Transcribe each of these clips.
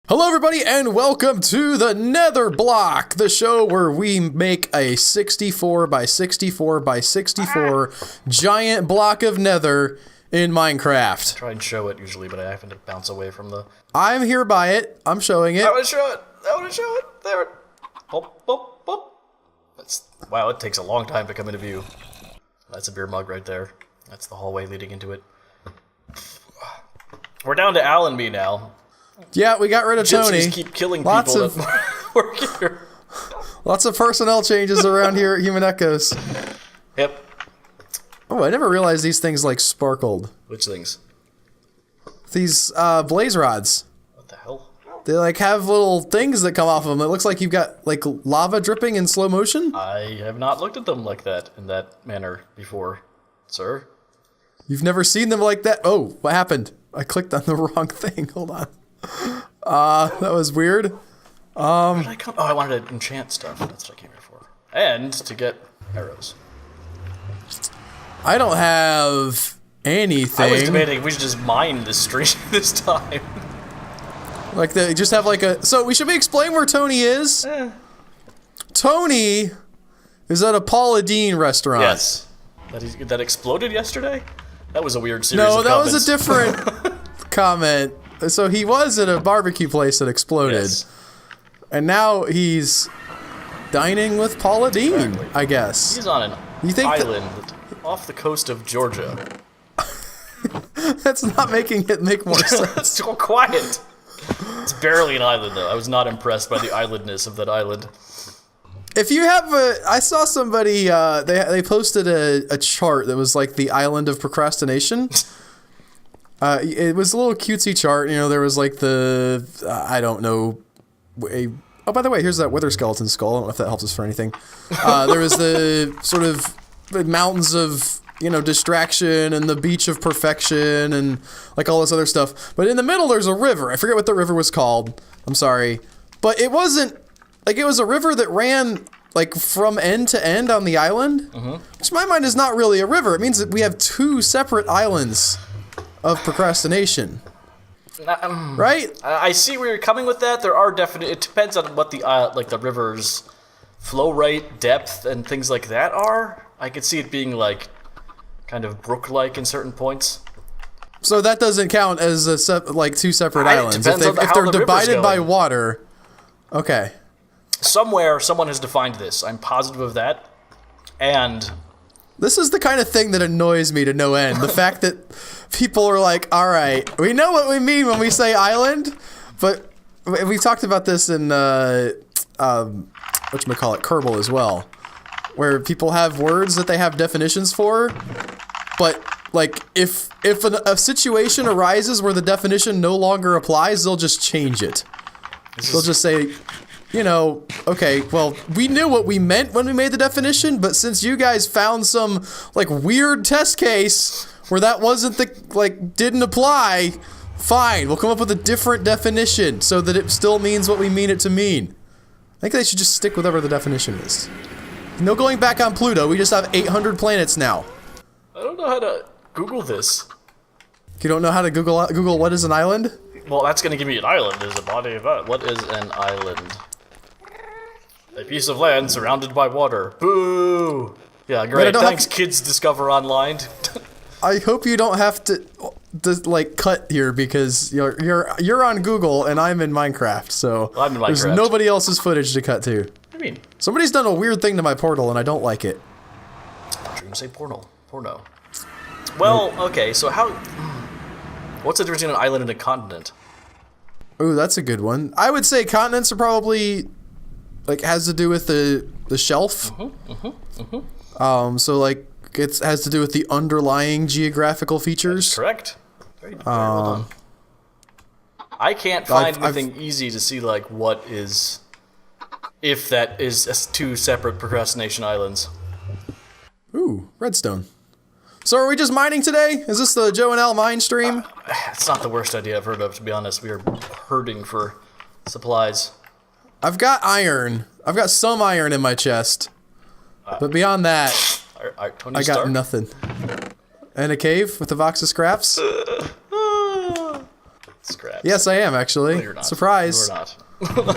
Hello everybody and welcome to the Nether Block, the show where we make a 64 by 64 by 64 giant block of nether in Minecraft. I try and show it usually, but I happen to bounce away from the... I'm here by it. I'm showing it. I want to show it. I want to show it. There it. Boop, boop, boop. Wow, it takes a long time to come into view. That's a beer mug right there. That's the hallway leading into it. We're down to Al and me now. Yeah, we got rid of Tony. Gypsies keep killing people that work here. Lots of personnel changes around here at Human Echoes. Yep. Oh, I never realized these things like sparkled. Which things? These blaze rods. What the hell? They like have little things that come off of them. It looks like you've got like lava dripping in slow motion. I have not looked at them like that, in that manner before, sir. You've never seen them like that? Oh, what happened? I clicked on the wrong thing. Hold on. That was weird. Where did I come? Oh, I wanted to enchant stuff. That's what I came here for. And to get arrows. I don't have anything. I was debating we should just mine this stream this time. Like they just have like a... So we should explain where Tony is. Tony is at a Paula Deen restaurant. Yes. That exploded yesterday? That was a weird series No, of that comments. was a different comment. So he was at a barbecue place that exploded. Yes. And now he's dining with Paula Deen, Exactly. I guess. He's on an island off the coast of Georgia. That's not making it make more sense. So quiet. It's barely an island, though. I was not impressed by the islandness of that island. If you have I saw somebody, they posted a chart that was like the island of procrastination. It was a little cutesy chart, you know, there was like the, I don't know, oh, by the way, here's that wither skeleton skull, I don't know if that helps us for anything. There was the sort of the mountains of, you know, distraction and the beach of perfection and like all this other stuff. But in the middle there's a river, I forget what the river was called, I'm sorry. But it wasn't, like it was a river that ran like from end to end on the island, which in my mind is not really a river, it means that we have two separate islands of procrastination, right? I see where you're coming with that. There are definite. It depends on what the like the river's flow rate, depth, and things like that are. I could see it being like kind of brook-like in certain points. So that doesn't count as like two separate islands. If they're divided by water, okay. Somewhere, someone has defined this. I'm positive of that, and. This is the kind of thing that annoys me to no end. The fact that people are like, all right, we know what we mean when we say island, but we talked about this in, whatchamacallit, Kerbal as well, where people have words that they have definitions for, but like if a situation arises where the definition no longer applies, they'll just change it. They'll just say, you know, okay, well, we knew what we meant when we made the definition, but since you guys found some, like, weird test case where that wasn't the, like, didn't apply, fine, we'll come up with a different definition so that it still means what we mean it to mean. I think they should just stick with whatever the definition is. No going back on Pluto, we just have 800 planets now. I don't know how to Google this. You don't know how to Google what is an island? Well, that's going to give me an island. There's a body of that. What is an island? A piece of land surrounded by water. Boo! Yeah, great. Thanks, kids discover online. I hope you don't have to like cut here because you're on Google and I'm in Minecraft, so well, I'm in Minecraft. There's nobody else's footage to cut to. What do you mean? Somebody's done a weird thing to my portal and I don't like it. I thought you were gonna say porno. Well, okay. So how? What's the difference between an island and a continent? Ooh, that's a good one. I would say continents are probably like has to do with the shelf. So like it has to do with the underlying geographical features. That's correct. Very well done. I can't find anything easy to see like what is, if that is two separate procrastination islands. Ooh, redstone. So are we just mining today? Is this the Joe and Al mine stream? It's not the worst idea I've heard of, to be honest. We are hurting for supplies. I've got iron. I've got some iron in my chest. But beyond that, Tony I got Stark? nothing. And a cave with a box of scraps? Scraps. Yes, I am actually. No, you're not. Surprise. You're not.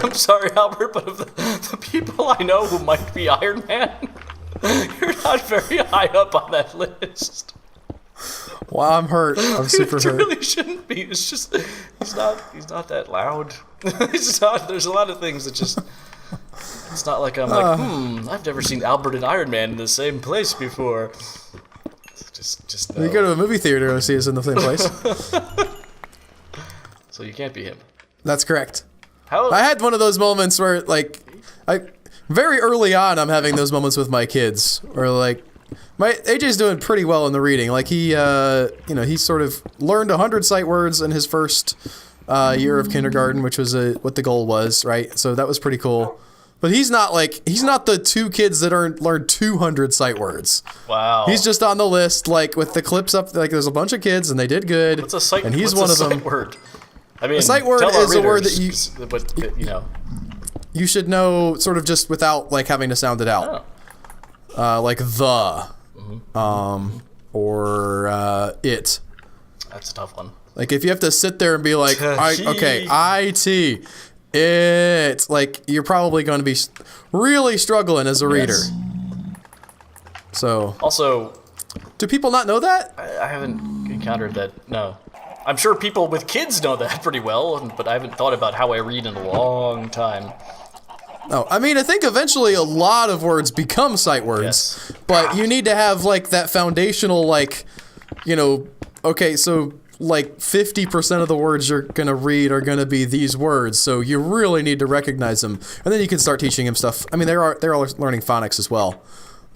I'm sorry, Albert, but of the people I know who might be Iron Man, you're not very high up on that list. Wow, I'm hurt. I'm super It hurt. really shouldn't be. It's just he's not that loud. It's not. There's a lot of things that just. It's not like I'm like, I've never seen Albert and Iron Man in the same place before. Just no. You go to a movie theater and see us in the same place. So you can't be him. That's correct. How? I had one of those moments where, like, very early on, I'm having those moments with my kids, where like, AJ's doing pretty well in the reading. Like he sort of learned 100 sight words in his first year of kindergarten, which was what the goal was, right? So that was pretty cool. But he's not the two kids that learned 200 sight words. Wow. He's just on the list, like with the clips up. Like there's a bunch of kids and they did good. What's a sight? And he's what's one a of them. sight word? I mean, A sight word tell our is a word that readers, but you know. You should know sort of just without like having to sound it out. Oh. Like the, or it. That's a tough one. Like if you have to sit there and be like, IT, it, like you're probably going to be really struggling as a reader. So. Also. Do people not know that? I haven't encountered that. No. I'm sure people with kids know that pretty well, but I haven't thought about how I read in a long time. No, I mean, I think eventually a lot of words become sight words, Yes. but you need to have like that foundational, like, you know, okay, so like 50% of the words you're gonna read are gonna be these words, so you really need to recognize them, and then you can start teaching him stuff. I mean, they're all learning phonics as well,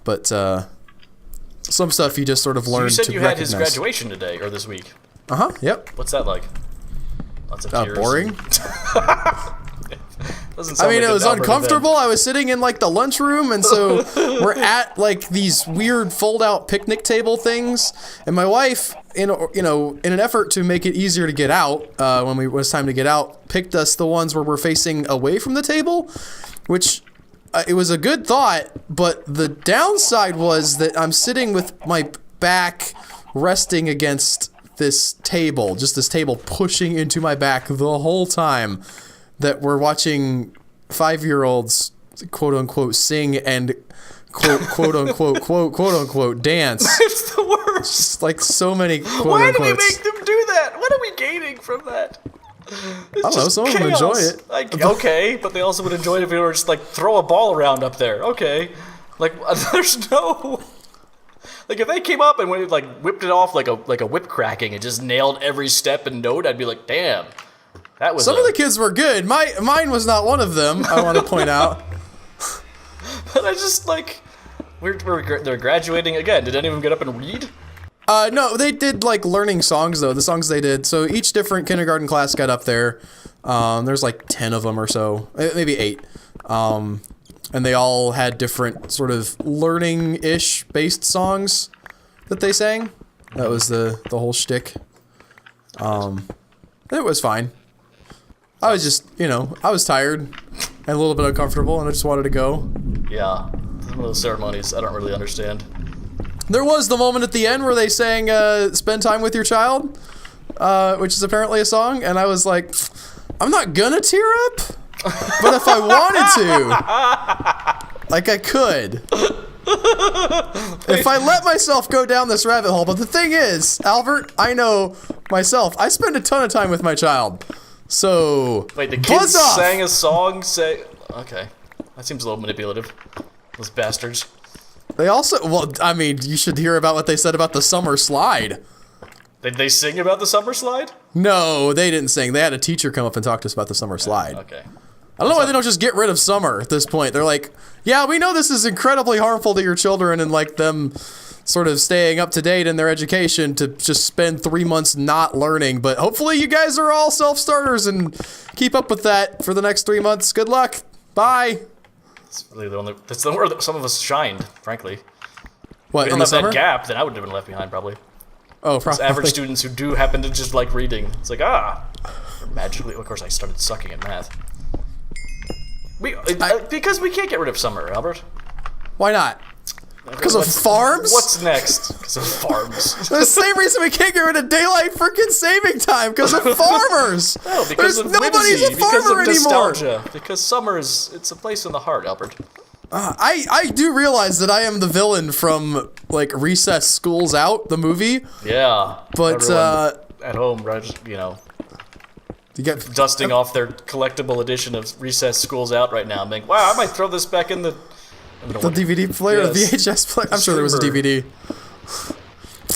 but some stuff you just sort of learn to recognize. You said you had his graduation today or this week. Yep. What's that like? Lots of tears. Boring. Doesn't I sound mean, like it an was Albert uncomfortable. event. I was sitting in like the lunchroom, and so we're at like these weird fold-out picnic table things. And my wife, in an effort to make it easier to get out when it was time to get out, picked us the ones where we're facing away from the table, which it was a good thought. But the downside was that I'm sitting with my back resting against this table, just this table pushing into my back the whole time that we're watching 5-year-olds quote unquote sing and quote unquote dance. It's the worst. Just like so many quote Why do unquotes. we make them do that? What are we gaining from that? I don't know, some of them enjoy it. Like, okay, but they also would enjoy it if we were just like throw a ball around up there. Okay, like there's no. Like if they came up and we like whipped it off like a whip cracking and just nailed every step and note, I'd be like, damn, that was. Some of the kids were good. Mine was not one of them. I want to point out. But I just like they're graduating again. Did any of them get up and read? No, they did like learning songs though. The songs they did. So each different kindergarten class got up there. There's like 10 of them or so, maybe 8. And they all had different sort of learning-ish based songs that they sang. That was the whole shtick. It was fine. I was just, I was tired and a little bit uncomfortable, and I just wanted to go. Yeah, some of those ceremonies I don't really understand. There was the moment at the end where they sang "Spend Time with Your Child," which is apparently a song, and I was like, I'm not gonna tear up. But if I wanted to, like I could. If I let myself go down this rabbit hole. But the thing is, Albert, I know myself. I spend a ton of time with my child. So, wait, the kids off. sang a song? Okay. That seems a little manipulative. Those bastards. They also, well, I mean, you should hear about what they said about the summer slide. Did they sing about the summer slide? No, they didn't sing. They had a teacher come up and talk to us about the summer slide. Okay. I don't know why they don't just get rid of summer at this point. They're like, yeah, we know this is incredibly harmful to your children and like them sort of staying up to date in their education to just spend 3 months not learning. But hopefully you guys are all self-starters and keep up with that for the next 3 months. Good luck. Bye. That's really that's the word that some of us shined, frankly. What, If we in don't the have summer? that gap, then I would have been left behind, probably. Oh, Those probably. average students who do happen to just like reading. It's like, magically, of course, I started sucking at math. Because we can't get rid of summer, Albert. Why not? Because of farms? What's next? Because of farms. The same reason we can't get rid of daylight freaking saving time, because of farmers. No, because of nobody's whimsy, a farmer because of anymore. nostalgia. Because summer it's a place in the heart, Albert. I do realize that I am the villain from like Recess School's Out, the movie. Yeah. But at home, right? You know, you get dusting off their collectible edition of Recess School's Out right now, and being, wow, I might throw this back in the DVD player, the VHS player. I'm sure there was a DVD.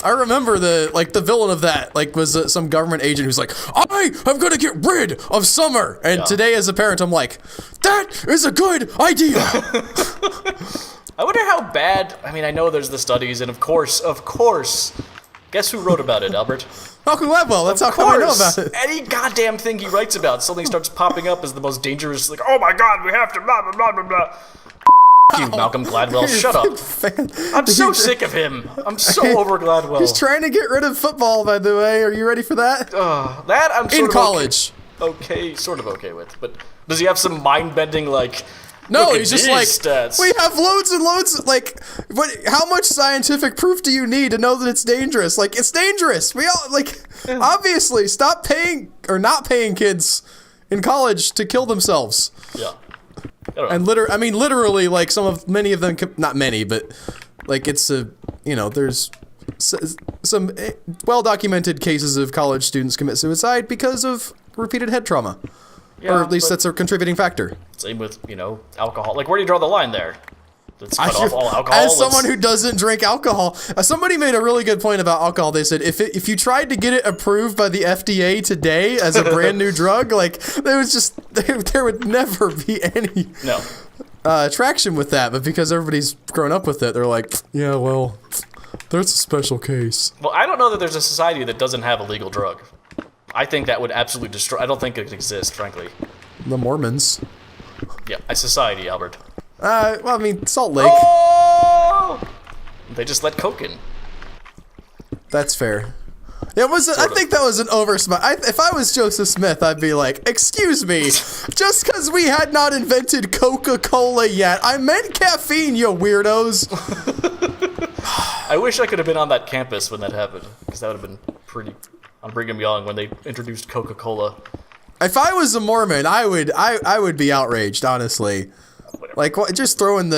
I remember the villain of that was some government agent who's like, I am gonna get rid of summer. And today, as a parent, I'm like, that is a good idea. I wonder how bad. I mean, I know there's the studies, and of course, guess who wrote about it, Albert? Malcolm Gladwell. That's how come I know about it. Any goddamn thing he writes about suddenly starts popping up as the most dangerous. Like, oh my God, we have to blah blah blah blah blah. You, Malcolm Gladwell, shut up. I'm so sick of him. I'm so over Gladwell. He's trying to get rid of football, by the way. Are you ready for that? That I'm sort in of college. Okay, sort of okay with. But does he have some mind-bending, like... No, he's just like, stats. we have loads and loads, like, how much scientific proof do you need to know that it's dangerous? Like, it's dangerous. We all, like, obviously, stop paying, or not paying kids in college to kill themselves. Yeah. And literally, like, many of them, not many, but, like, it's there's some well-documented cases of college students commit suicide because of repeated head trauma. Yeah, or at least that's a contributing factor. Same with, alcohol. Like, where do you draw the line there? Let's cut off all alcohol. As someone who doesn't drink alcohol, somebody made a really good point about alcohol. They said if you tried to get it approved by the FDA today as a brand new drug, like there would never be any traction with that. But because everybody's grown up with it, they're like, yeah, well, there's a special case. Well, I don't know that there's a society that doesn't have a legal drug. I think that would absolutely destroy. I don't think it exists, frankly. The Mormons. Yeah, a society, Albert. Well, I mean, Salt Lake. Oh! They just let coke in. That's fair. I think that was an oversmart. If I was Joseph Smith, I'd be like, excuse me, just because we had not invented Coca-Cola yet, I meant caffeine, you weirdos. I wish I could have been on that campus when that happened, because that would have been pretty... on Brigham Young when they introduced Coca-Cola. If I was a Mormon, I would be outraged, honestly. Whatever. Like, just throwing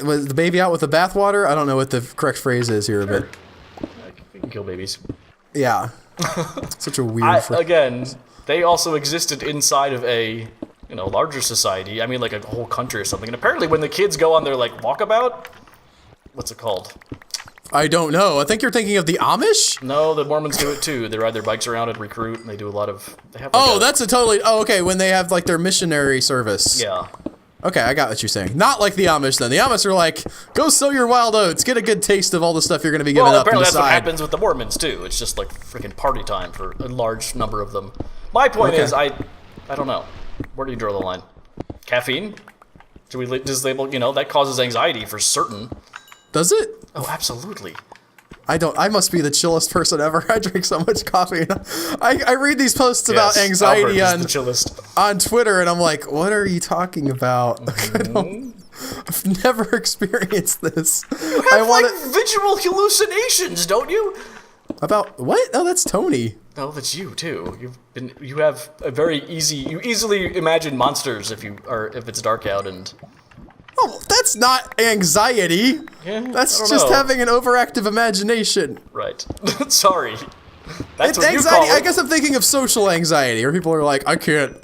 was the baby out with the bathwater? I don't know what the correct phrase is here, but you can kill babies. Yeah, such a weird. Again, they also existed inside of a larger society. I mean, like a whole country or something. And apparently, when the kids go on their walkabout, what's it called? I don't know. I think you're thinking of the Amish? No, the Mormons do it too. They ride their bikes around and recruit, and they do a lot of... They have okay, when they have their missionary service. Yeah. Okay, I got what you're saying. Not like the Amish then. The Amish are like, go sow your wild oats, get a good taste of all the stuff you're going to be giving up and decide. Apparently that's what happens with the Mormons too. It's just like freaking party time for a large number of them. My point is, I don't know. Where do you draw the line? Caffeine? Should we just label, that causes anxiety for certain. Does it? Oh, absolutely. I must be the chillest person ever. I drink so much coffee. I read these posts about anxiety on Twitter, and I'm like, what are you talking about? I've never experienced this. You have visual hallucinations, don't you? About what? Oh, that's Tony. No, that's you too. You have a very you easily imagine monsters if it's dark out and... Oh, that's not anxiety. Yeah, that's just having an overactive imagination. Right. Sorry. That's what you call it. I guess I'm thinking of social anxiety, where people are like, I can't.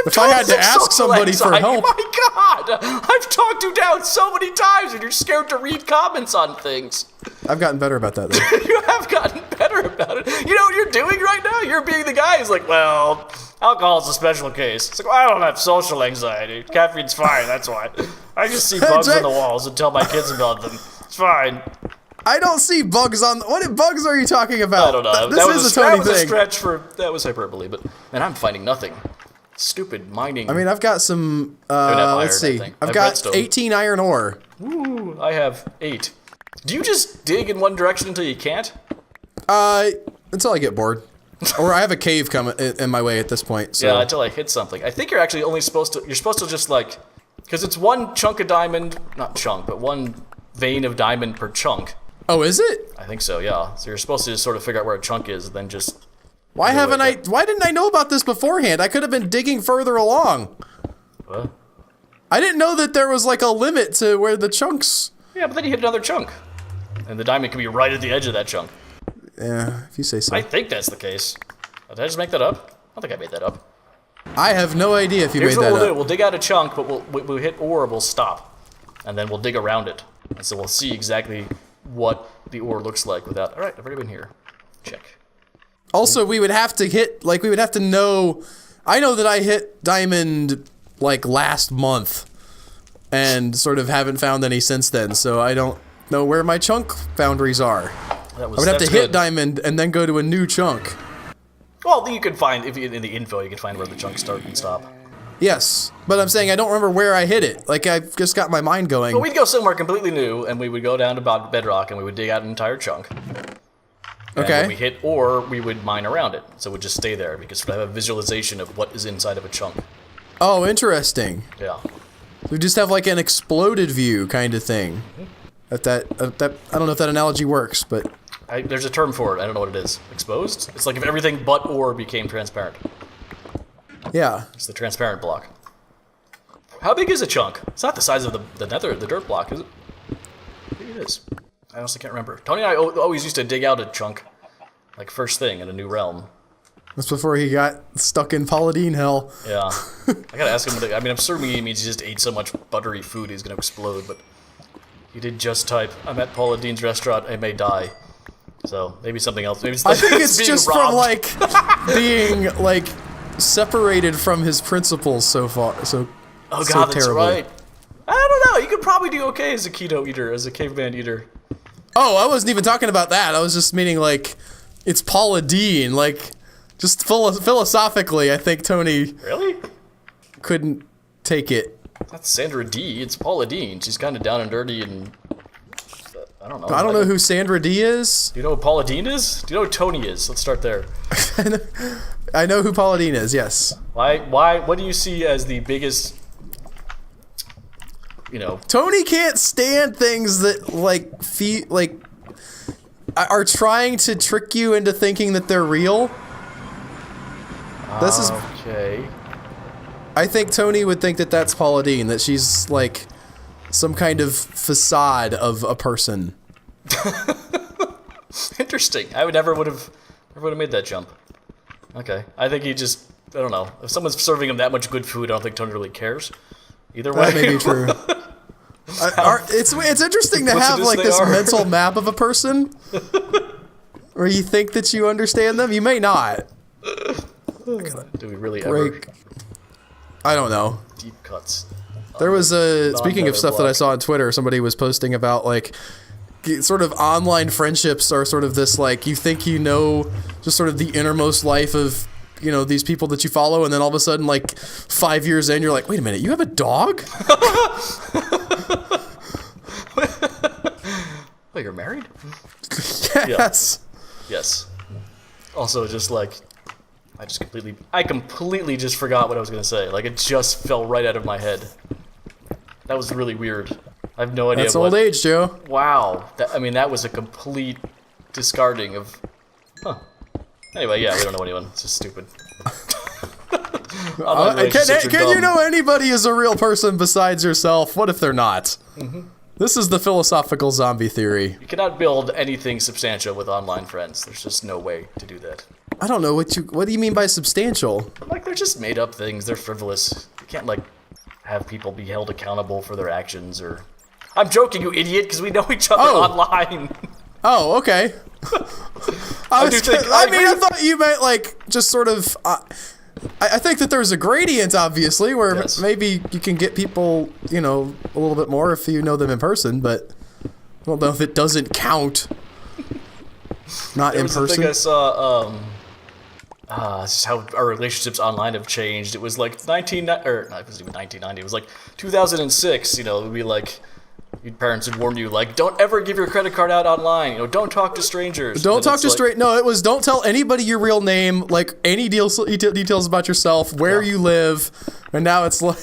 If I had to ask somebody for help. My God, I've talked you down so many times, and you're scared to read comments on things. I've gotten better about that, though. You have gotten better about it. You know what you're doing right now? You're being the guy who's like, well, alcohol's a special case. It's like, well, I don't have social anxiety. Caffeine's fine, that's why. I just see bugs on the walls and tell my kids about them. It's fine. I don't see bugs on... What bugs are you talking about? I don't know. This is a Tony thing. That was a stretch for... That was hyperbole, but... Man, I'm finding nothing. Stupid mining. I mean, I've got some... let's see. I've got redstone. 18 iron ore. Ooh, I have 8. Do you just dig in one direction until you can't? Until I get bored. Or I have a cave coming in my way at this point. So. Yeah, until I hit something. I think you're actually only supposed to... You're supposed to just, like... Because it's one chunk of diamond... Not chunk, but one vein of diamond per chunk. Oh, is it? I think so, yeah. So you're supposed to just sort of figure out where a chunk is, and then just... Why didn't I know about this beforehand? I could have been digging further along. What? I didn't know that there was like a limit to where the chunks... Yeah, but then you hit another chunk. And the diamond can be right at the edge of that chunk. Yeah, if you say so. I think that's the case. Did I just make that up? I don't think I made that up. I have no idea if you Here's made that what we'll up. do. We'll dig out a chunk, but we'll hit ore, we'll stop. And then we'll dig around it. And so we'll see exactly what the ore looks like without... Alright, I've already been here. Check. Also, we would have to hit, like, we would have to know... I know that I hit diamond, like, last month. And sort of haven't found any since then, so I don't know where my chunk boundaries are. I would have to hit diamond and then go to a new chunk. Well, you can find, if you, in the info, you can find where the chunks start and stop. Yes, but I'm saying I don't remember where I hit it. Like, I've just got my mind going. Well, we'd go somewhere completely new, and we would go down to bedrock, and we would dig out an entire chunk. And when we hit ore, we would mine around it. So we'd just stay there, because we have a visualization of what is inside of a chunk. Oh, interesting. Yeah. We just have like an exploded view kind of thing. That I don't know if that analogy works, but... There's a term for it. I don't know what it is. Exposed? It's like if everything but ore became transparent. Yeah. It's the transparent block. How big is a chunk? It's not the size of the dirt block, is it? I think it is. I honestly can't remember. Tony and I always used to dig out a chunk, like first thing in a new realm. That's before he got stuck in Paladine hell. Yeah. I gotta ask him, I mean, I'm assuming he means he just ate so much buttery food he's gonna explode, but he did just type, I'm at Paula Dean's restaurant, I may die. So, maybe something else. Maybe I think it's just robbed. from, like, being, like, separated from his principles so far. Oh God, so that's terribly. right. I don't know, you could probably do okay as a keto eater, as a caveman eater. Oh, I wasn't even talking about that. I was just meaning, like, it's Paula Dean. Like, just philosophically, I think Tony... Really? ...couldn't take it. That's Sandra D. It's Paula Dean. She's kind of down and dirty and... I don't know. I don't know who Sandra D is. Do you know who Paula Dean is? Do you know who Tony is? Let's start there. I know who Paula Dean is, yes. What do you see as the biggest... You know... Tony can't stand things that, like, are trying to trick you into thinking that they're real. This is... Okay. I think Tony would think that that's Paula Dean, that she's, like, some kind of facade of a person. Interesting. I never would have made that jump. Okay. I think he just... I don't know. If someone's serving him that much good food, I don't think Tony really cares. Either way. That may be true. It's interesting to have, like, this mental map of a person where you think that you understand them. You may not. Do we really ever... I don't know. Deep cuts. There was a... Speaking of stuff that I saw on Twitter, somebody was posting about, like, sort of online friendships are sort of this, like, you think you know just sort of the innermost life of, you know, these people that you follow, and then all of a sudden, like, 5 years in, you're like, wait a minute, you have a dog? Oh, you're married? Yes. Yes. Also, just like... I completely just forgot what I was going to say. Like, it just fell right out of my head. That was really weird. I have no idea That's old age, Joe. Wow. That was a complete discarding of... Huh. Anyway, yeah, we don't know anyone. It's just stupid. Can you know anybody is a real person besides yourself? What if they're not? Mm-hmm. This is the philosophical zombie theory. You cannot build anything substantial with online friends. There's just no way to do that. I don't know what do you mean by substantial? Like, they're just made up things. They're frivolous. You can't, like, have people be held accountable for their actions or... I'm joking, you idiot, because we know each other online. Oh, okay. I thought you meant, like, just sort of... I think that there's a gradient, obviously, where maybe you can get people, you know, a little bit more if you know them in person, but I don't know if it doesn't count. Not in person. I think I saw, this is how our relationships online have changed. It was like it wasn't even 1990. It was like 2006, you know, it would be like, your parents would warn you, like, don't ever give your credit card out online. You know, don't talk to strangers. Don't talk to No, it was don't tell anybody your real name, like any details about yourself, where you live. And now it's like...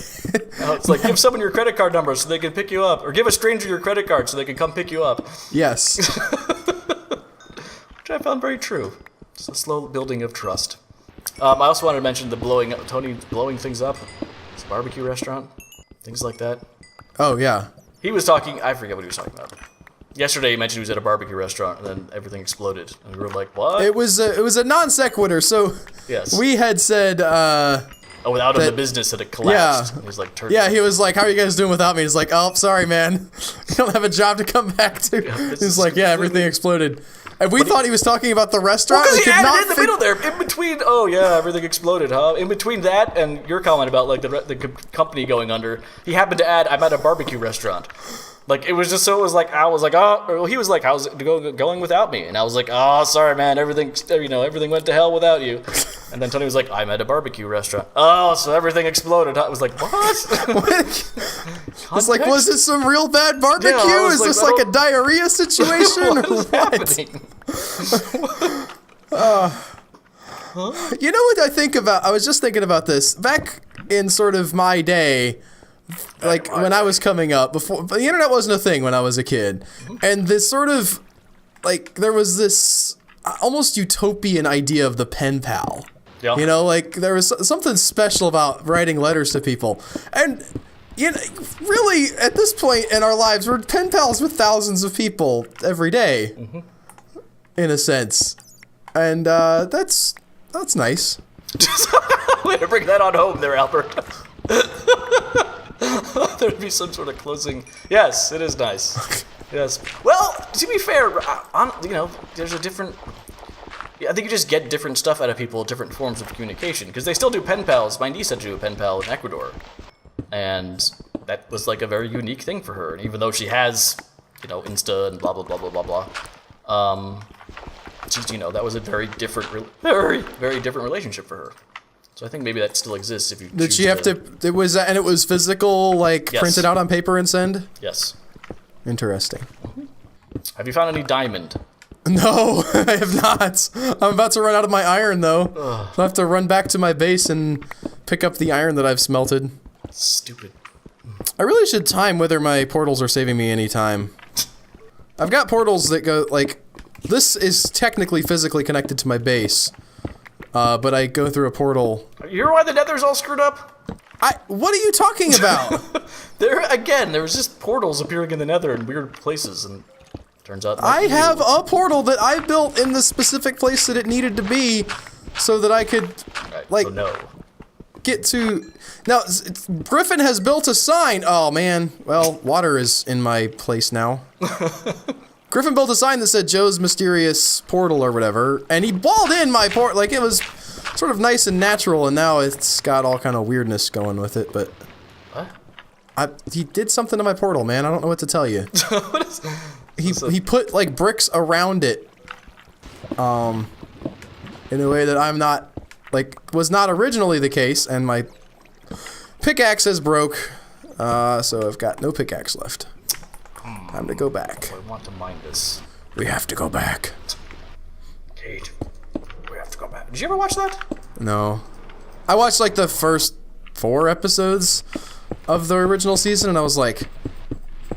now it's like, give someone your credit card number so they can pick you up. Or give a stranger your credit card so they can come pick you up. Yes. Which I found very true. It's a slow building of trust. I also wanted to mention Tony blowing things up. His barbecue restaurant. Things like that. Oh, yeah. He was talking... I forget what he was talking about. Yesterday he mentioned he was at a barbecue restaurant and then everything exploded. And we were like, what? It was a non sequitur, so... Yes. We had said... without him, the business had collapsed. Yeah. He was like, he was like, how are you guys doing without me? He's like, oh, sorry, man. You don't have a job to come back to. He's like, yeah, everything exploded. And we thought he was talking about the restaurant. Because he added in the middle there, in between, everything exploded, huh? In between that and your comment about, like, the company going under, he happened to add, I'm at a barbecue restaurant. Like, it was just so, it was like, I was like, he was like, how's it going without me? And I was like, oh, sorry, man, everything went to hell without you. And then Tony was like, I'm at a barbecue restaurant. Oh, so everything exploded. I was like, what? It's like, was it some real bad barbecue? Yeah, is this like a diarrhea situation? What is happening? You know what I think about? I was just thinking about this. Back in sort of my day, like when I was coming up, before the internet wasn't a thing when I was a kid. And this sort of, like, there was this almost utopian idea of the pen pal. Yeah. You know, like there was something special about writing letters to people. And you know, really, at this point in our lives, we're pen pals with thousands of people every day, in a sense. And that's nice. Way to bring that on home there, Albert. There'd be some sort of closing. Yes, it is nice. Yes. Well, to be fair, there's a different... I think you just get different stuff out of people, different forms of communication, because they still do pen pals. My niece had to do a pen pal in Ecuador, and that was like a very unique thing for her. And even though she has, Insta and blah blah blah blah blah blah, that was a very different relationship for her. So I think maybe that still exists if you. Did she have to? It was physical, like Yes. printed out on paper and send. Yes. Interesting. Have you found any diamond? No, I have not. I'm about to run out of my iron, though. I'll have to run back to my base and pick up the iron that I've smelted. Stupid. I really should time whether my portals are saving me any time. I've got portals that go, like... This is technically physically connected to my base. But I go through a portal... You hear why the nether's all screwed up? What are you talking about? There was just portals appearing in the nether in weird places, and... Turns out I have a portal that I built in the specific place that it needed to be so that I could, right, so no. get to... Now, Griffin has built a sign. Oh, man. Well, water is in my place now. Griffin built a sign that said Joe's Mysterious Portal or whatever, and he walled in my port. Like, it was sort of nice and natural, and now it's got all kind of weirdness going with it, but... What? He did something to my portal, man. I don't know what to tell you. What is... He put, like, bricks around it, in a way that I'm not, like, was not originally the case, and my pickaxe is broke, so I've got no pickaxe left. Time to go back. I want to mine this. We have to go back. Kate, we have to go back. Did you ever watch that? No. I watched, like, the first 4 episodes of the original season, and I was like...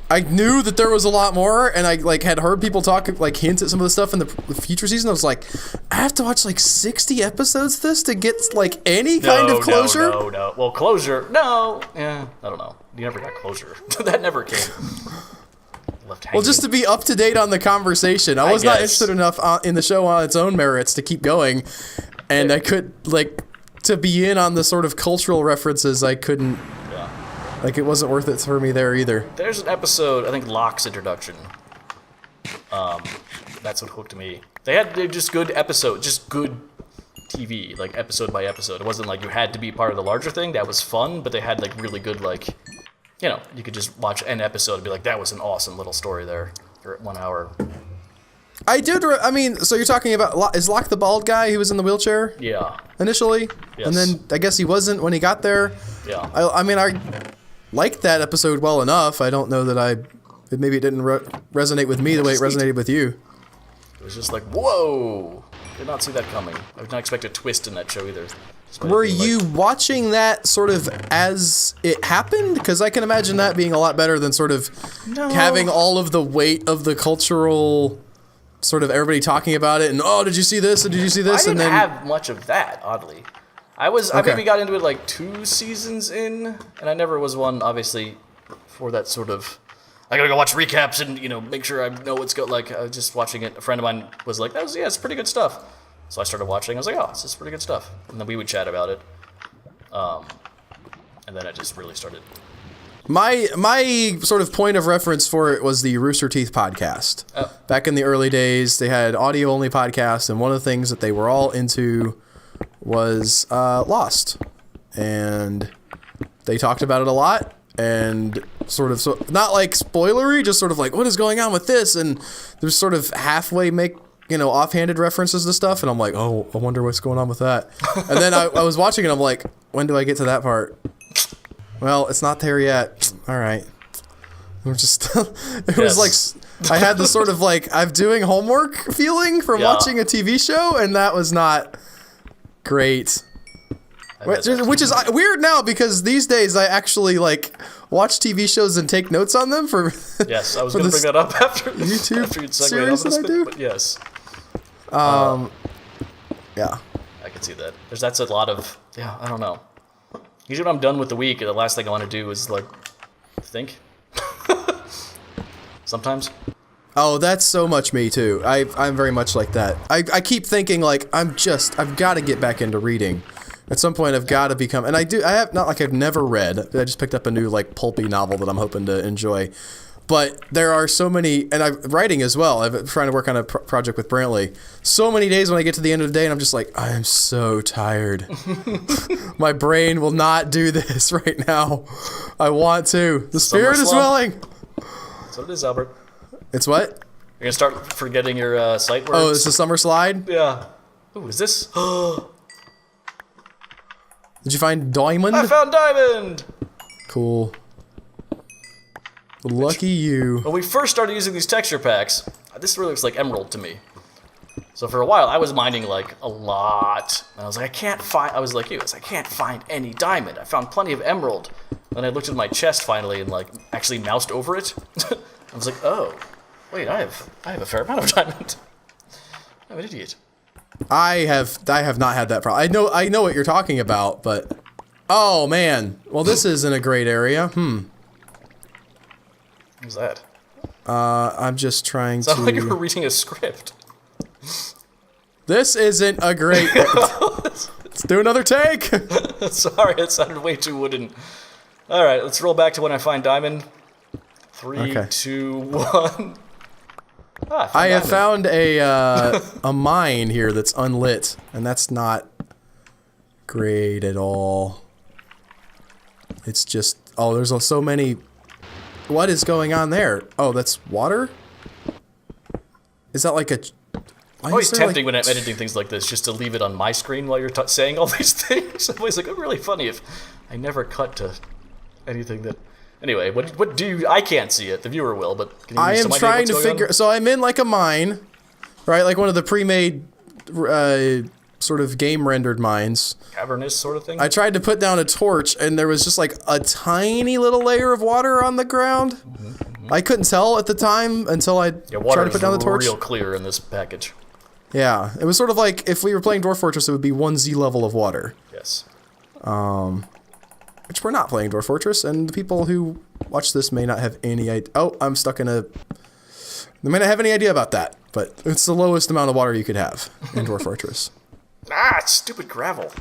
I knew that there was a lot more, and I, like, had heard people talk, like, hint at some of the stuff in the future season. I was like, I have to watch, like, 60 episodes of this to get, like, any kind of closure? No. Well, closure, no. Yeah, I don't know. You never got closure. That never came. Left hanging. Well, just to be up to date on the conversation. I was not interested enough in the show on its own merits to keep going, and I could, like, to be in on the sort of cultural references, I couldn't... Like, it wasn't worth it for me there either. There's an episode, I think Locke's introduction. That's what hooked me. They're just good episodes, just good TV, like episode by episode. It wasn't like you had to be part of the larger thing. That was fun, but they had like really good, like, you could just watch an episode and be like, that was an awesome little story there for 1 hour. I did, I mean, so you're talking about, is Locke the bald guy who was in the wheelchair? Yeah. Initially? Yes. And then I guess he wasn't when he got there? Yeah. I mean, I liked that episode well enough. I don't know that I maybe it didn't resonate with me the way it resonated with you. It was just like, whoa! Did not see that coming. I did not expect a twist in that show either. Were you watching that sort of as it happened? Because I can imagine that being a lot better than sort of having all of the weight of the cultural, sort of everybody talking about it and, oh, did you see this? And did you see this? I didn't have much of that, oddly. I maybe got into it like 2 seasons in, and I never was one, obviously, for that sort of, I gotta go watch recaps and, make sure I know what's going, like, I was just watching it. A friend of mine was like, it's pretty good stuff. So I started watching. I was like, oh, this is pretty good stuff. And then we would chat about it. And then I just really started. My sort of point of reference for it was the Rooster Teeth podcast. Oh. Back in the early days, they had audio-only podcasts, and one of the things that they were all into was Lost. And they talked about it a lot, and sort of, so not like spoilery, just sort of like, what is going on with this? And there's sort of halfway offhanded references to stuff, and I'm like, oh, I wonder what's going on with that. And then I was watching it, I'm like, when do I get to that part? Well, it's not there yet. All right. We're just, it was like, I had this sort of like, I'm doing homework feeling from watching a TV show, and that was not great. Which is weird now, because these days I actually like watch TV shows and take notes on them for. Yes, I was going to bring that up after YouTube after you'd series that I do. But yes. Yeah. I can see that. That's a lot of, I don't know. Usually when I'm done with the week, the last thing I want to do is like think. Sometimes. Oh, that's so much me too. I'm very much like that. I keep thinking like I've got to get back into reading. At some point I've got to become, and I have, not like I've never read, I just picked up a new like pulpy novel that I'm hoping to enjoy. But there are so many, and I'm writing as well. I'm trying to work on a project with Brantley. So many days when I get to the end of the day and I'm just like, I am so tired. My brain will not do this right now. I want to. The spirit is willing. That's what it is, Albert. It's what? You're going to start forgetting your sight words? Oh, it's the summer slide? Yeah. Ooh, is this? Did you find diamond? I found diamond! Cool. Lucky you. When we first started using these texture packs, this really looks like emerald to me. So for a while, I was mining like a lot. And I was like, I was like you, I can't find any diamond. I found plenty of emerald. Then I looked at my chest finally and like actually moused over it. I was like, oh, wait, I have a fair amount of diamond. I'm an idiot. I have not had that problem. I know what you're talking about, but oh man. Well, this isn't a great area. What's that? I'm just trying to. Sounds like you were reading a script. This isn't a great. Let's do another take. Sorry, it sounded way too wooden. All right, let's roll back to when I find diamond. 3, 2, 1. I have found a mine here that's unlit, and that's not great at all. It's just there's so many. What is going on there? Oh, that's water? Is that like a... Always tempting when I'm editing things like this just to leave it on my screen while you're saying all these things. I'm always like, it'd be really funny if I never cut to anything that... Anyway, what do you... I can't see it. The viewer will, but can you I am trying to figure... So I'm in like a mine, right? Like one of the pre-made sort of game-rendered mines. Cavernous sort of thing? I tried to put down a torch, and there was just like a tiny little layer of water on the ground. I couldn't tell at the time until I tried to put down the torch. Real clear in this package. Yeah, it was sort of like if we were playing Dwarf Fortress, it would be 1 Z level of water. Yes. Which we're not playing Dwarf Fortress, and the people who watch this may not have any idea. Oh, I'm stuck in a... They may not have any idea about that, but it's the lowest amount of water you could have in Dwarf Fortress. Ah, it's stupid gravel.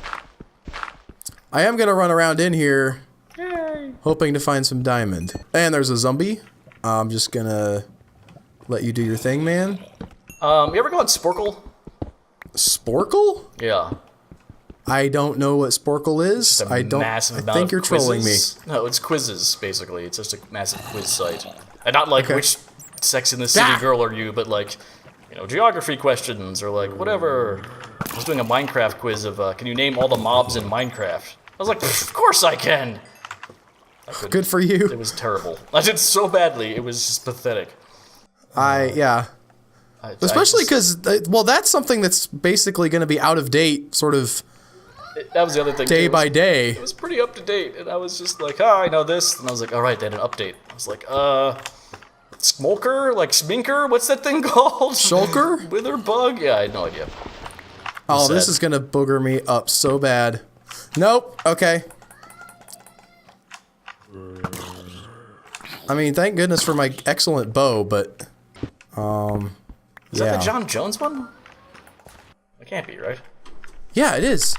I am going to run around in here, Yay. hoping to find some diamond. And there's a zombie. I'm just going to let you do your thing, man. You ever go on Sporkle? Sporkle? Yeah. I don't know what Sporkle is. I think you're trolling me. No, it's quizzes, basically. It's just a massive quiz site. And not like which Sex in the City girl are you, but like, geography questions or like whatever. I was doing a Minecraft quiz of, can you name all the mobs in Minecraft? I was like, of course I can! Good for you. It was terrible. I did so badly. It was just pathetic. Yeah. Especially because, well, that's something that's basically going to be out of date, sort of. That was the other thing. Day by day. It was pretty up to date, and I was just like, I know this. And I was like, all right, they had an update. I was like, Smolker? Like Sminker? What's that thing called? Shulker? Witherbug? Yeah, I had no idea. Oh, this is going to booger me up so bad. Nope. Okay. I mean, thank goodness for my excellent bow, but... Is that the John Jones one? It can't be, right? Yeah, it is.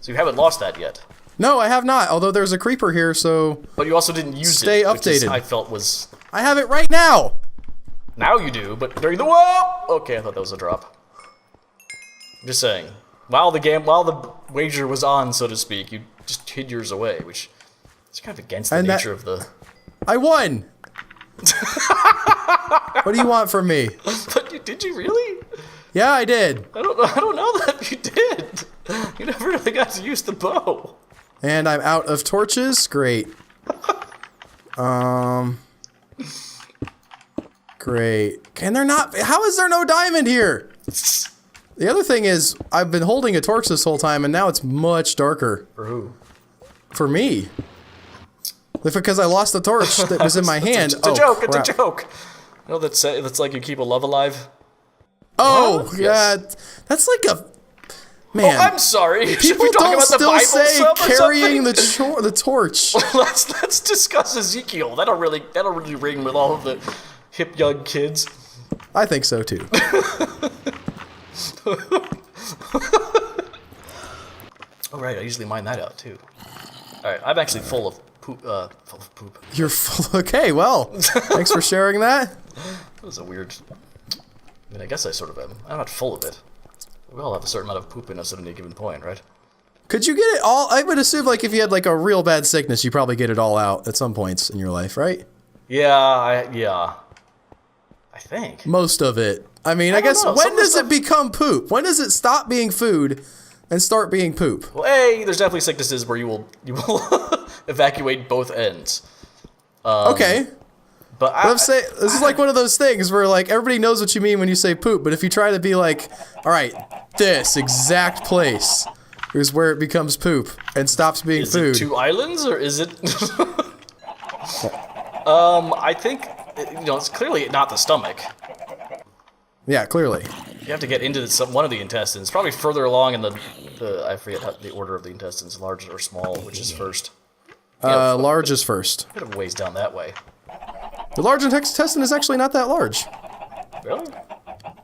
So you haven't lost that yet? No, I have not, although there's a creeper here, so... But you also didn't use Stay it, updated. Which I felt was... I have it right now! Now you do, but during the... Whoa! Okay, I thought that was a drop. I'm just saying. While the wager was on, so to speak, you just hid yours away, which is kind of against the nature of the... I won! What do you want from me? But did you really? Yeah, I did. I don't know that you did. You never really got to use the bow. And I'm out of torches. Great. Great. Can there not... How is there no diamond here? The other thing is, I've been holding a torch this whole time, and now it's much darker. For who? For me. Because I lost the torch that was in my hand. It's a joke. Crap. It's a joke. You know that's like you keep a love alive. Oh, yeah. That's like a... Man. Oh, I'm sorry. People don't still say carrying the torch. Let's discuss Ezekiel. That'll really ring with all of the hip young kids. I think so too. Oh right, I usually mine that out too. All right, I'm actually full of poop. You're full. Okay, well, thanks for sharing that. That was a weird. I mean, I guess I sort of am. I'm not full of it. We all have a certain amount of poop in us at any given point, right? Could you get it all? I would assume, like, if you had like a real bad sickness, you probably get it all out at some points in your life, right? Yeah, I think most of it. I mean, I guess when does it become poop? When does it stop being food and start being poop? Well, there's definitely sicknesses where you will evacuate both ends. Okay. But I'm saying this is like one of those things where like everybody knows what you mean when you say poop, but if you try to be like, all right, this exact place is where it becomes poop and stops being food. Is it 2 islands or is it? I think it's clearly not the stomach. Yeah, clearly. You have to get into one of the intestines, probably further along in the I forget the order of the intestines, large or small, which is first. Large is first. A bit of ways down that way. The large intestine is actually not that large. Really?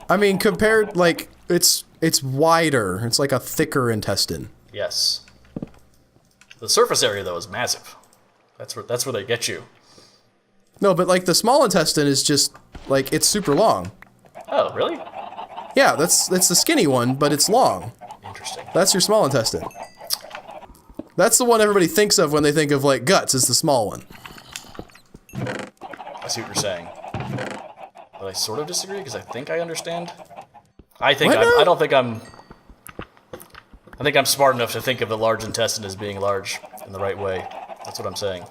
I mean, compared, like, it's wider. It's like a thicker intestine. Yes. The surface area, though, is massive. That's where they get you. No, but, like, the small intestine is just, like, it's super long. Oh, really? Yeah, that's the skinny one, but it's long. Interesting. That's your small intestine. That's the one everybody thinks of when they think of, like, guts, is the small one. I see what you're saying. But I sort of disagree, because I think I understand. I think I don't think I'm... I think I'm smart enough to think of the large intestine as being large in the right way. That's what I'm saying.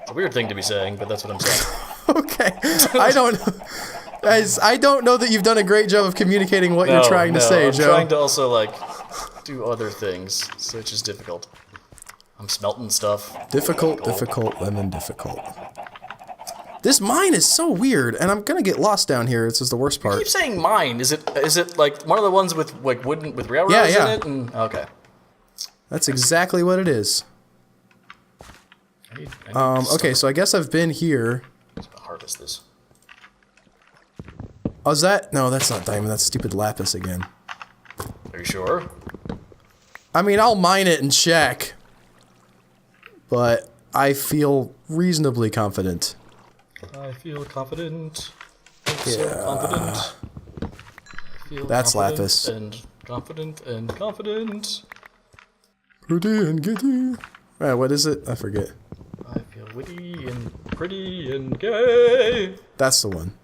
It's a weird thing to be saying, but that's what I'm saying. Okay. I don't know that you've done a great job of communicating what you're trying to say, Joe. I'm trying to also, like, do other things, so it's just difficult. I'm smelting stuff. Difficult, and then difficult. This mine is so weird, and I'm gonna get lost down here. This is the worst part. You keep saying mine. Is it like one of the ones with like wooden with railroads in it? And, okay. That's exactly what it is. I need okay, so I guess I've been here. I'm gonna harvest this. Oh, is that? No, that's not diamond. That's stupid lapis again. Are you sure? I mean, I'll mine it and check. But I feel reasonably confident. I feel confident. I'm Yeah. so confident. I feel That's confident lapis. And confident. Pretty and giddy. What is it? I forget. I feel witty and pretty and gay. That's the one.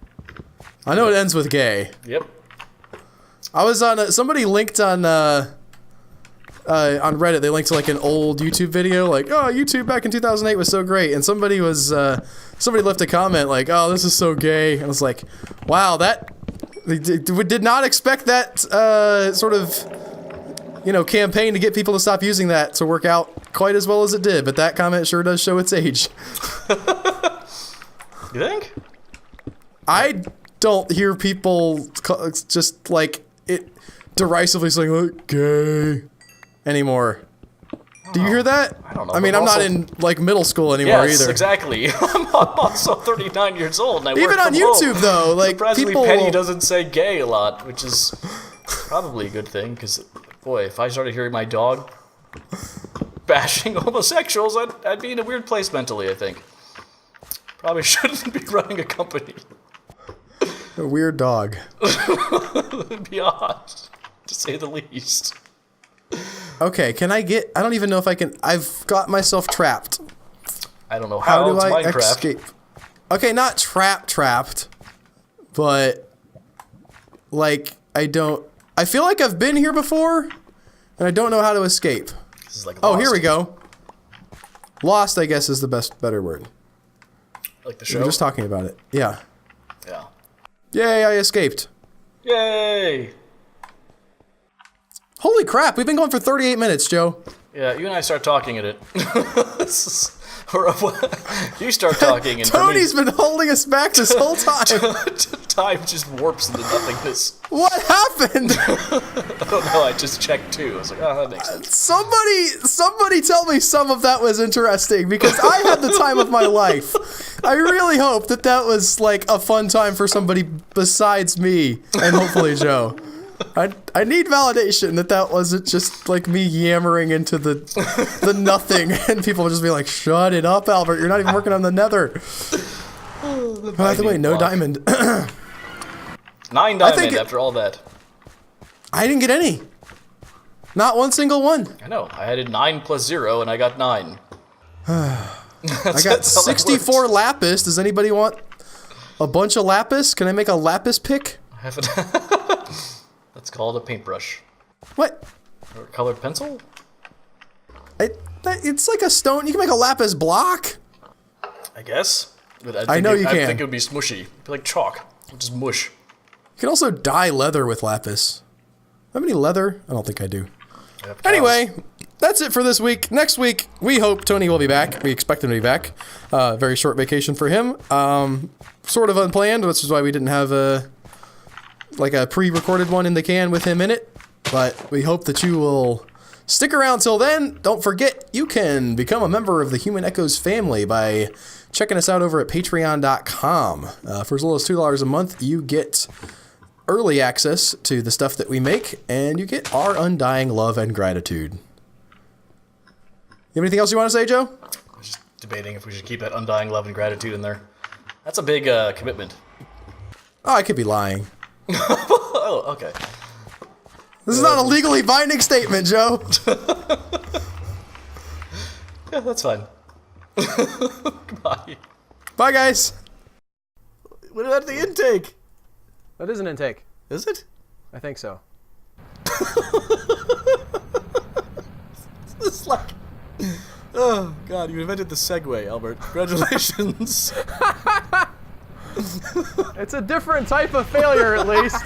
I know it ends with gay. Yep. I was on somebody linked on on Reddit, they linked to like an old YouTube video, like, oh, YouTube back in 2008 was so great, and somebody left a comment like, oh, this is so gay, and I was like, wow, we did not expect that sort of, you know, campaign to get people to stop using that to work out quite as well as it did, but that comment sure does show its age. You think? I don't hear people just like it derisively saying like gay anymore. Do you hear that? I don't know. I mean, I'm not in like middle school anymore either. Exactly. I'm also 39 years old, and I even work on from YouTube home. though, like Surprisingly, people. Penny doesn't say gay a lot, which is probably a good thing. Because, boy, if I started hearing my dog bashing homosexuals, I'd be in a weird place mentally. I think. Probably shouldn't be running a company. A weird dog. It'd be odd, to say the least. Okay, can I get? I don't even know if I can. I've got myself trapped. I don't know how. do It's I Minecraft. escape? Okay, not trapped, but like I feel like I've been here before, and I don't know how to escape. This is like Oh, Lost. here we go. Lost, I guess, is the better word. Like the We show. were just talking about it. Yeah. Yeah. Yay, I escaped. Yay! Holy crap, we've been going for 38 minutes, Joe. Yeah, you and I start talking at it. You start talking, and Tony's been holding us back this whole time. time just warps into nothingness. What happened? I don't know. I just checked too. I was like, oh, that makes sense. Somebody tell me some of that was interesting, because I had the time of my life. I really hope that was like a fun time for somebody besides me and hopefully Joe. I need validation that wasn't just like me yammering into the nothing and people would just be like, shut it up, Albert, you're not even working on the nether. By the way, no diamond. 9 diamond after all that. I didn't get any. Not one single one. I know. I added 9 plus 0 and I got 9. I got 64 lapis. Does anybody want a bunch of lapis? Can I make a lapis pick? I haven't. That's called a paintbrush. What? Or a colored pencil? It's like a stone. You can make a lapis block. I guess. But I know you I can. think it would be smushy. It'd be like chalk, which is mush. You can also dye leather with lapis. How many leather? I don't think I do. I have cows. Anyway, that's it for this week. Next week, we hope Tony will be back. We expect him to be back. Very short vacation for him. Sort of unplanned, which is why we didn't have a pre-recorded one in the can with him in it. But we hope that you will stick around till then. Don't forget, you can become a member of the Human Echoes family by checking us out over at patreon.com. For as little as $2 a month, you get early access to the stuff that we make, and you get our undying love and gratitude. You have anything else you want to say, Joe? I was just debating if we should keep that undying love and gratitude in there. That's a big commitment. Oh, I could be lying. Oh, okay. This is not a legally binding statement, Joe. Yeah, that's fine. Goodbye. Bye, guys. What about the intake? That is an intake. Is it? I think so. It's like... Oh, God, you invented the segue, Albert. Congratulations. It's a different type of failure, at least.